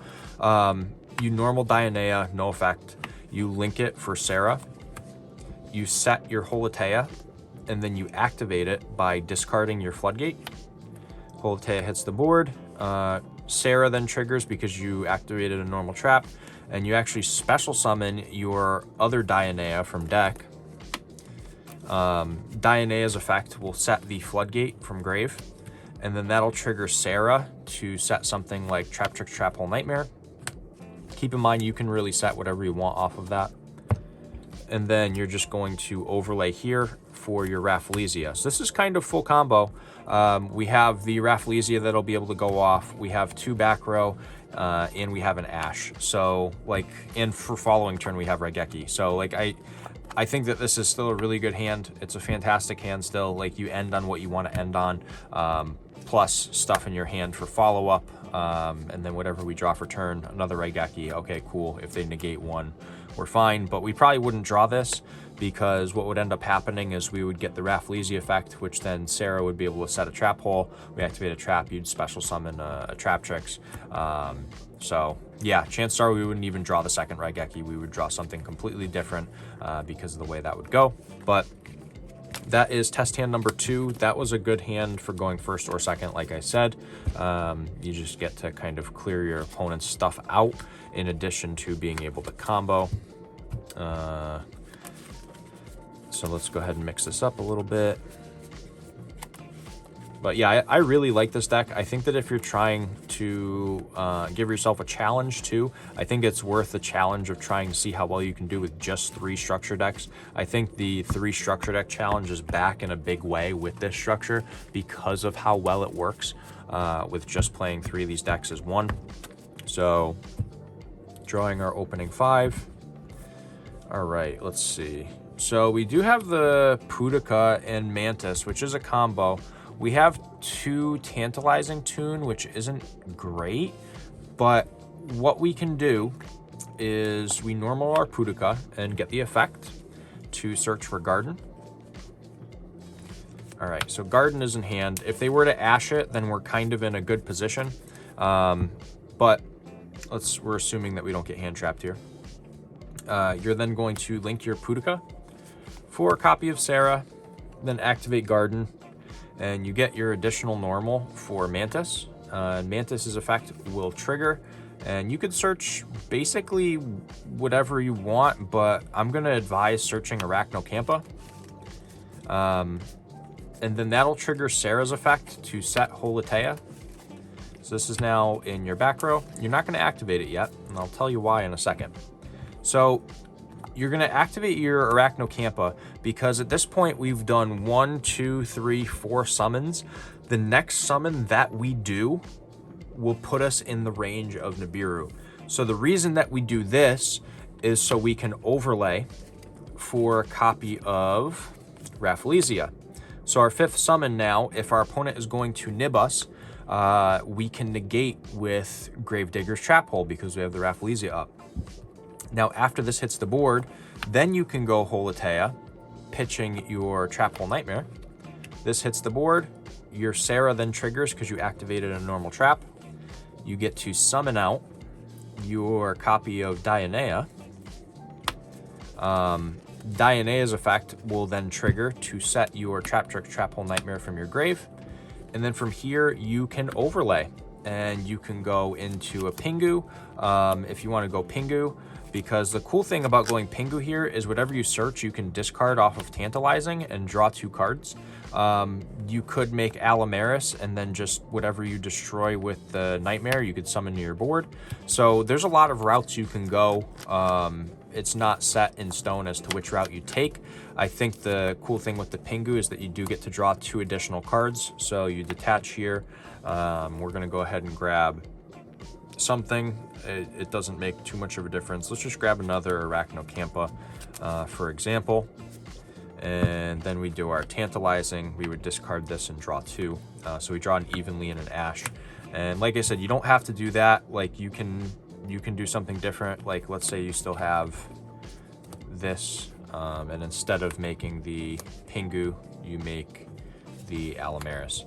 You normal Dionea, no effect. You link it for Sarah. You set your Holitea, and then you activate it by discarding your Floodgate. Holitea hits the board. Sarah then triggers because you activated a normal trap, and you actually special summon your other Dionea from deck. Dionea's effect will set the Floodgate from grave, and then that'll trigger Sarah to set something like TRAPTRIX Trap Hole Nightmare. Keep in mind, you can really set whatever you want off of that. And then you're just going to overlay here for your Rafflesia. So this is kind of full combo. We have the Rafflesia that'll be able to go off. We have 2 back row, and we have an Ash. So like, and for following turn we have Raigeki. So like, I think that this is still a really good hand. It's a fantastic hand still. Like, you end on what you want to end on, plus stuff in your hand for follow-up, and then whatever we draw for turn, another Raigeki. Okay, cool. If they negate one, we're fine, but we probably wouldn't draw this, because what would end up happening is we would get the Rafflesia effect, which then Sarah would be able to set a trap hole. We activate a trap, you'd special summon a TRAPTRIX. So yeah, chances are we wouldn't even draw the second Raigeki. We would draw something completely different because of the way that would go. But that is test hand number 2. That was a good hand for going first or second, like I said. You just get to kind of clear your opponent's stuff out in addition to being able to combo. So let's go ahead and mix this up a little bit. But yeah, I really like this deck. I think that if you're trying to give yourself a challenge too, I think it's worth the challenge of trying to see how well you can do with just 3 structure decks. I think the 3 structure deck challenge is back in a big way with this structure because of how well it works with just playing 3 of these decks as one. So drawing our opening 5. All right, let's see. So we do have the Pudica and Mantis, which is a combo. We have 2 Tantalizing Tune, which isn't great, but what we can do is we normal our Pudica and get the effect to search for Garden. All right, so Garden is in hand. If they were to Ash it, then we're kind of in a good position, but we're assuming that we don't get hand trapped here. You're then going to link your Pudica for a copy of Sarah, then activate Garden, and you get your additional normal for Mantis. Mantis's effect will trigger, and you could search basically whatever you want, but I'm gonna advise searching Arachnocampa. And then that'll trigger Sarah's effect to set Holitea. So this is now in your back row. You're not gonna activate it yet, and I'll tell you why in a second. So you're going to activate your Arachnocampa because at this point we've done 1, 2, 3, 4 summons. The next summon that we do will put us in the range of Nibiru. So the reason that we do this is so we can overlay for a copy of Rafflesia. So our 5th summon now, if our opponent is going to nib us, we can negate with Gravedigger's Trap Hole because we have the Rafflesia up. Now, after this hits the board, then you can go Holitea, pitching your Trap Hole Nightmare. This hits the board. Your Sarah then triggers because you activated a normal trap. You get to summon out your copy of Dionea. Dionea's effect will then trigger to set your TRAPTRIX Trap Hole Nightmare from your grave. And then from here, you can overlay. And you can go into a Pingu if you want to go Pingu. Because the cool thing about going Pingu here is whatever you search, you can discard off of Tantalizing and draw 2 cards. You could make Alamaris and then just whatever you destroy with the Nightmare, you could summon to your board. So there's a lot of routes you can go. It's not set in stone as to which route you take. I think the cool thing with the Pingu is that you do get to draw 2 additional cards. So you detach here. We're going to go ahead and grab something. It doesn't make too much of a difference. Let's just grab another Arachnocampa, for example. And then we do our Tantalizing. We would discard this and draw 2. So we draw an Evenly and an Ash. And like I said, you don't have to do that. Like you can do something different. Like let's say you still have this, and instead of making the Pingu, you make the Alamaris.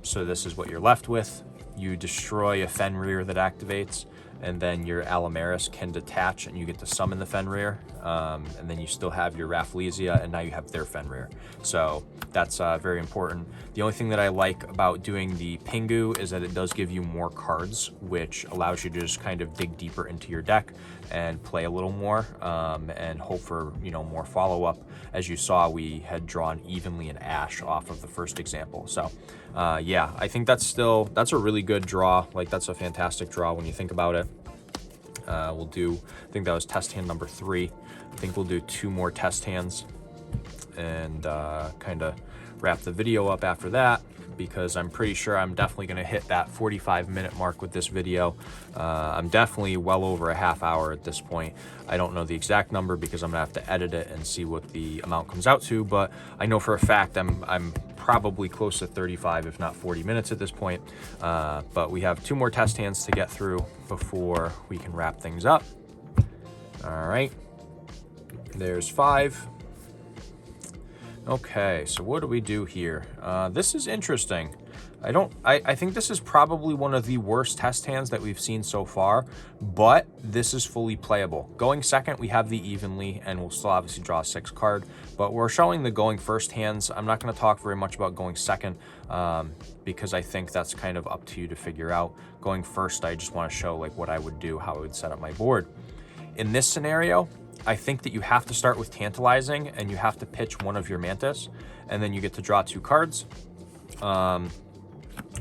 So this is what you're left with. You destroy a Fenrir that activates, and then your Alamaris can detach and you get to summon the Fenrir, and then you still have your Rafflesia, and now you have their Fenrir. So that's very important. The only thing that I like about doing the Pingu is that it does give you more cards, which allows you to just kind of dig deeper into your deck and play a little more, and hope for more follow-up. As you saw, we had drawn Evenly an Ash off of the first example. So yeah, I think that's a really good draw. Like that's a fantastic draw when you think about it. We'll do, I think that was test hand number 3. I think we'll do 2 more test hands and kind of wrap the video up after that. because I'm pretty sure I'm definitely going to hit that 45-minute mark with this video. I'm definitely well over a half hour at this point. I don't know the exact number because I'm gonna have to edit it and see what the amount comes out to, but I know for a fact I'm probably close to 35, if not 40 minutes at this point. But we have 2 more test hands to get through before we can wrap things up. All right, there's 5. Okay, so what do we do here? This is interesting. I think this is probably one of the worst test hands that we've seen so far, but this is fully playable. Going second, we have the evenly, and we'll still obviously draw a 6 card, but we're showing the going first hands. I'm not going to talk very much about going second because I think that's kind of up to you to figure out. Going first, I just want to show like what I would do, how I would set up my board. In this scenario, I think that you have to start with Tantalizing, and you have to pitch one of your Mantis, and then you get to draw 2 cards.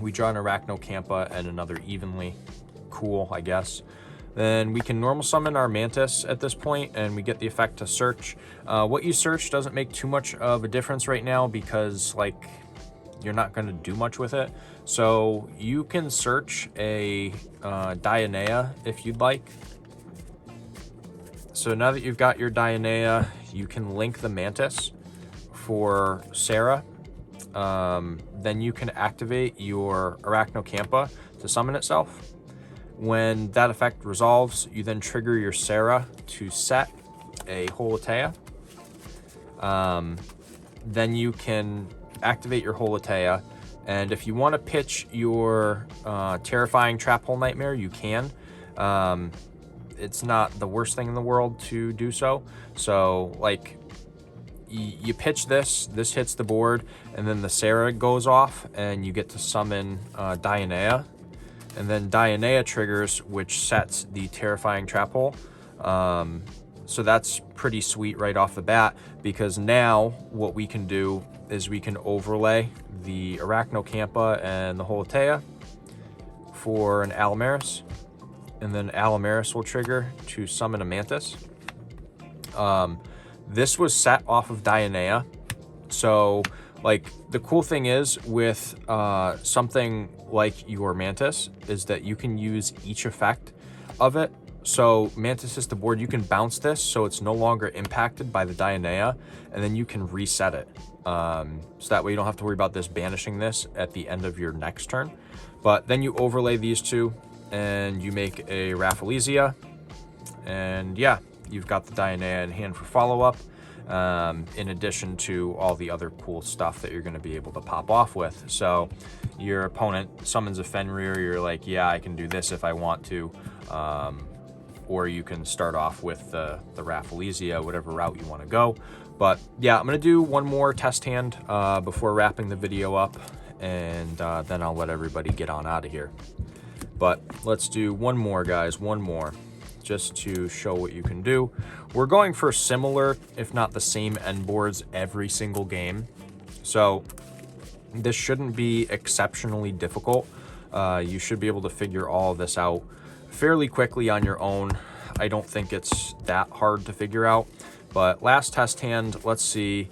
We draw an Arachnocampa and another evenly. Cool, I guess. Then we can normal summon our Mantis at this point, and we get the effect to search. What you search doesn't make too much of a difference right now because, like, you're not going to do much with it. So you can search a Dionea if you'd like. So now that you've got your Dionea, you can link the Mantis for Sarah. Then you can activate your Arachnocampa to summon itself. When that effect resolves, you then trigger your Sarah to set a Holotea. Then you can activate your Holotea, and if you want to pitch your Terrifying Trap Hole Nightmare, you can. It's not the worst thing in the world to do so. So, like, you pitch this hits the board, and then the Sarah goes off, and you get to summon Dionea, and then Dionea triggers, which sets the Terrifying Trap Hole. So that's pretty sweet right off the bat, because now what we can do is we can overlay the Arachnocampa and the Holotea for an Alamaris, and then Alamaris will trigger to summon a Mantis. This was set off of Dionea. So, like, the cool thing is with something like your Mantis is that you can use each effect of it. So Mantis is the board, you can bounce this so it's no longer impacted by the Dionea, and then you can reset it. So that way you don't have to worry about this banishing this at the end of your next turn. But then you overlay these 2, and you make a Rafflesia, and yeah, you've got the Dionea in hand for follow-up, in addition to all the other cool stuff that you're going to be able to pop off with. So your opponent summons a Fenrir, you're like, yeah, I can do this if I want to, or you can start off with the Rafflesia, whatever route you want to go. But yeah, I'm going to do one more test hand before wrapping the video up, and then I'll let everybody get on out of here. But let's do one more, guys, one more, just to show what you can do. We're going for similar, if not the same end boards every single game. So this shouldn't be exceptionally difficult. You should be able to figure all of this out fairly quickly on your own. I don't think it's that hard to figure out. But last test hand, let's see.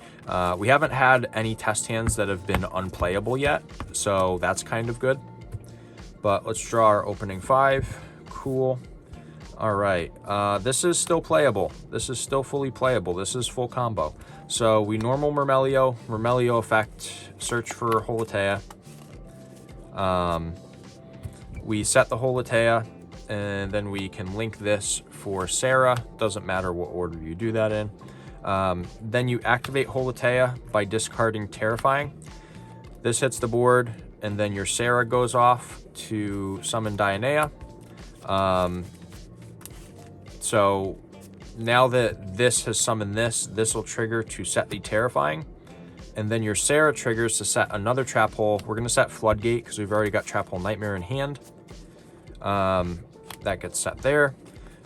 We haven't had any test hands that have been unplayable yet, so that's kind of good. But let's draw our opening 5. Cool. All right. This is still playable. This is still fully playable. This is full combo. So we normal Murmelio effect, search for Holotea. We set the Holotea, and then we can link this for Sarah. Doesn't matter what order you do that in. Then you activate Holotea by discarding Terrifying. This hits the board, and then your Sarah goes off to summon Dionea. So now that this has summoned this will trigger to set the Terrifying. And then your Sarah triggers to set another Trap Hole. We're going to set Floodgate because we've already got Trap Hole Nightmare in hand. That gets set there.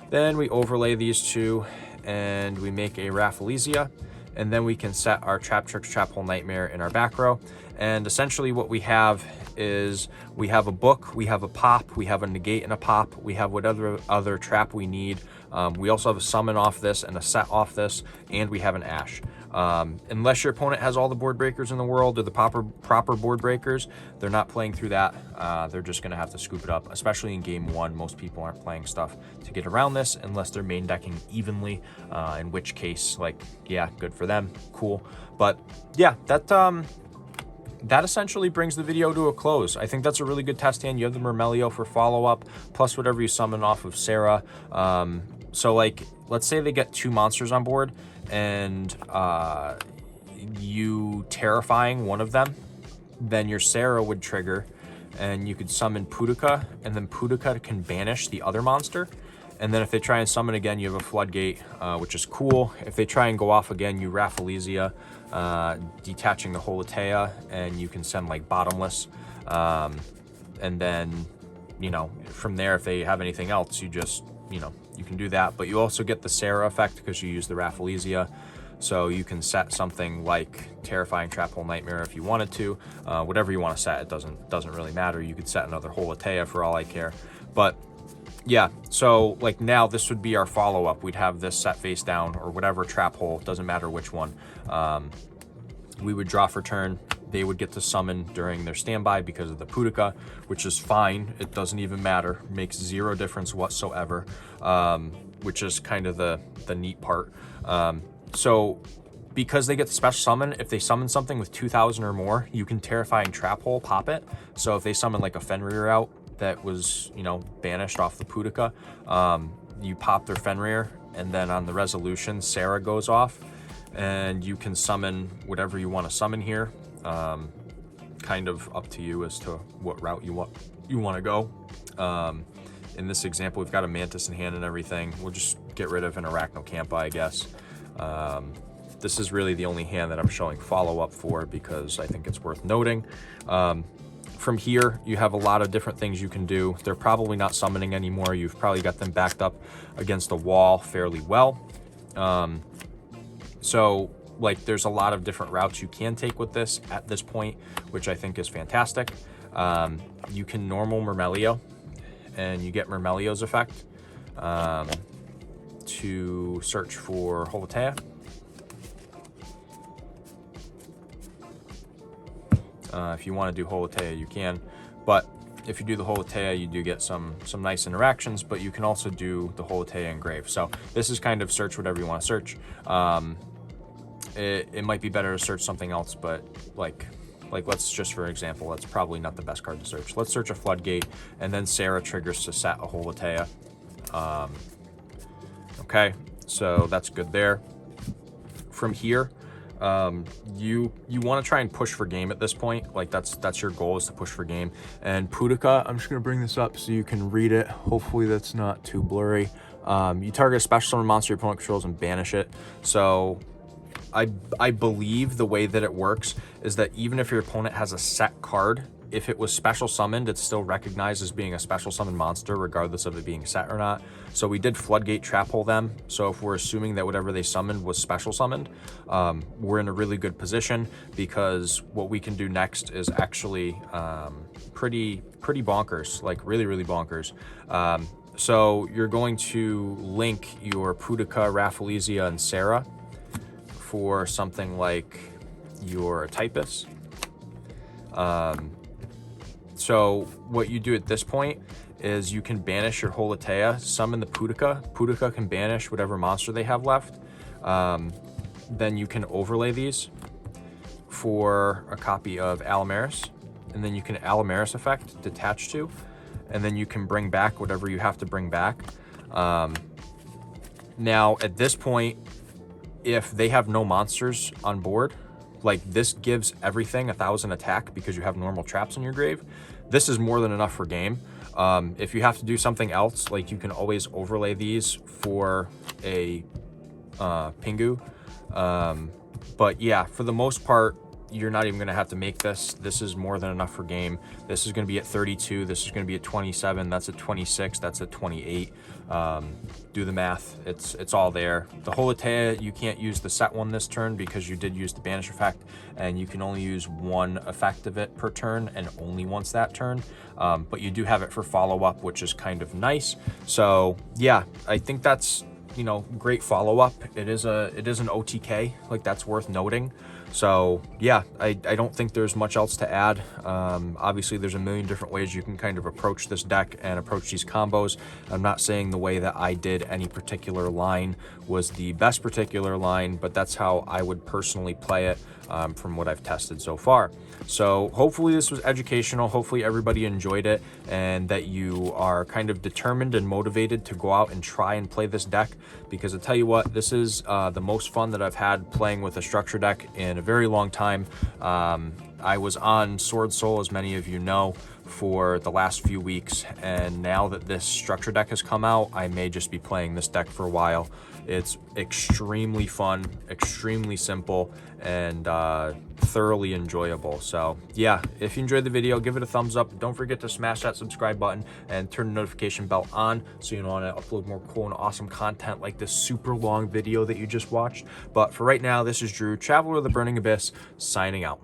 Then we overlay these 2, and we make a Rafflesia. And then we can set our TRAPTRIX Trap Hole Nightmare in our back row. And essentially what we have is we have a book, we have a pop, we have a negate and a pop, we have whatever other trap we need. We also have a summon off this and a set off this, and we have an ash. Unless your opponent has all the board breakers in the world or the proper board breakers, they're not playing through that. They're just going to have to scoop it up, especially in game one. Most people aren't playing stuff to get around this unless they're main decking evenly, in which case, like, yeah, good for them, cool. But yeah, that essentially brings the video to a close. I think that's a really good test hand. You have the Myrmelio for follow-up, plus whatever you summon off of Sarah. So like, let's say they get 2 monsters on board, and you terrifying one of them, then your Sarah would trigger, and you could summon Pudica, and then Pudica can banish the other monster. And then if they try and summon again, you have a Floodgate, which is cool. If they try and go off again, you Rafflesia, detaching the Holotea, and you can send like Bottomless. And then, you know, from there, if they have anything else, you just, you know, you can do that. But you also get the Sarah effect because you use the Rafflesia. So you can set something like Terrifying Trap Hole Nightmare if you wanted to. Whatever you want to set, it doesn't really matter. You could set another Holotea for all I care. But yeah, so like now this would be our follow-up. We'd have this set face down or whatever trap hole, doesn't matter which one. We would draw for turn. They would get to summon during their standby because of the Pudica, which is fine. It doesn't even matter. Makes 0 difference whatsoever, which is kind of the neat part. So because they get the special summon, if they summon something with 2,000 or more, you can Terrifying Trap Hole pop it. So if they summon like a Fenrir out that was, you know, banished off the Pudica, you pop their Fenrir, and then on the resolution, Sarah goes off, and you can summon whatever you want to summon here. Kind of up to you as to what route you want to go. In this example, we've got a Mantis in hand and everything. We'll just get rid of an Arachnocampa, I guess. This is really the only hand that I'm showing follow-up for because I think it's worth noting. From here, you have a lot of different things you can do. They're probably not summoning anymore. You've probably got them backed up against a wall fairly well. So like there's a lot of different routes you can take with this at this point, which I think is fantastic. You can normal Myrmelio, and you get Myrmelio's effect to search for Holotea. If you want to do Holotea, you can, but if you do the Holotea, you do get some nice interactions, but you can also do the Holotea Engrave. So this is kind of search whatever you want to search. It might be better to search something else, but like let's just, for example, that's probably not the best card to search. Let's search a Floodgate, and then Sarah triggers to set a Holotea. Okay, so that's good there. From here, you want to try and push for game at this point. Like that's your goal, is to push for game. And Pudica, I'm just gonna bring this up so you can read it. Hopefully that's not too blurry. You target a special summon monster your opponent controls and banish it. So I believe the way that it works is that even if your opponent has a set card, if it was special summoned, it's still recognized as being a special summon monster, regardless of it being set or not. So we did Floodgate Trap Hole them. So if we're assuming that whatever they summoned was special summoned, we're in a really good position, because what we can do next is actually pretty bonkers, like really bonkers. So you're going to link your Pudica, Rafflesia, and Sarah for something like your Typus. So what you do at this point is you can banish your Holotea, summon the Pudica. Pudica can banish whatever monster they have left. Then you can overlay these for a copy of Alamaris, and then you can Alamaris effect detach to, and then you can bring back whatever you have to bring back. Now at this point, if they have no monsters on board, like this gives everything 1,000 attack because you have normal traps in your grave. This is more than enough for game. If you have to do something else, like you can always overlay these for a Pingu. But yeah, for the most part, you're not even gonna have to make this. This is more than enough for game. This is gonna be at 32. This is gonna be at 27. That's at 26. That's at 28. Do the math. It's all there. The Holotea, you can't use the set one this turn because you did use the banish effect, and you can only use one effect of it per turn, and only once that turn. But you do have it for follow-up, which is kind of nice. So yeah, I think that's you know, great follow-up. It is an OTK, like that's worth noting. So yeah, I don't think there's much else to add. Obviously there's a million different ways you can kind of approach this deck and approach these combos. I'm not saying the way that I did any particular line was the best particular line, but that's how I would personally play it from what I've tested so far. So hopefully this was educational. Hopefully everybody enjoyed it and that you are kind of determined and motivated to go out and try and play this deck, because I tell you what, this is the most fun that I've had playing with a structure deck in a very long time. I was on Sword Soul, as many of you know, for the last few weeks, and now that this structure deck has come out, I may just be playing this deck for a while. It's extremely fun, extremely simple, and thoroughly enjoyable. So yeah, if you enjoyed the video, give it a thumbs up. Don't forget to smash that subscribe button and turn the notification bell on so you know when I upload more cool and awesome content like this super long video that you just watched. But for right now, this is Drew, Traveler of the Burning Abyss, signing out.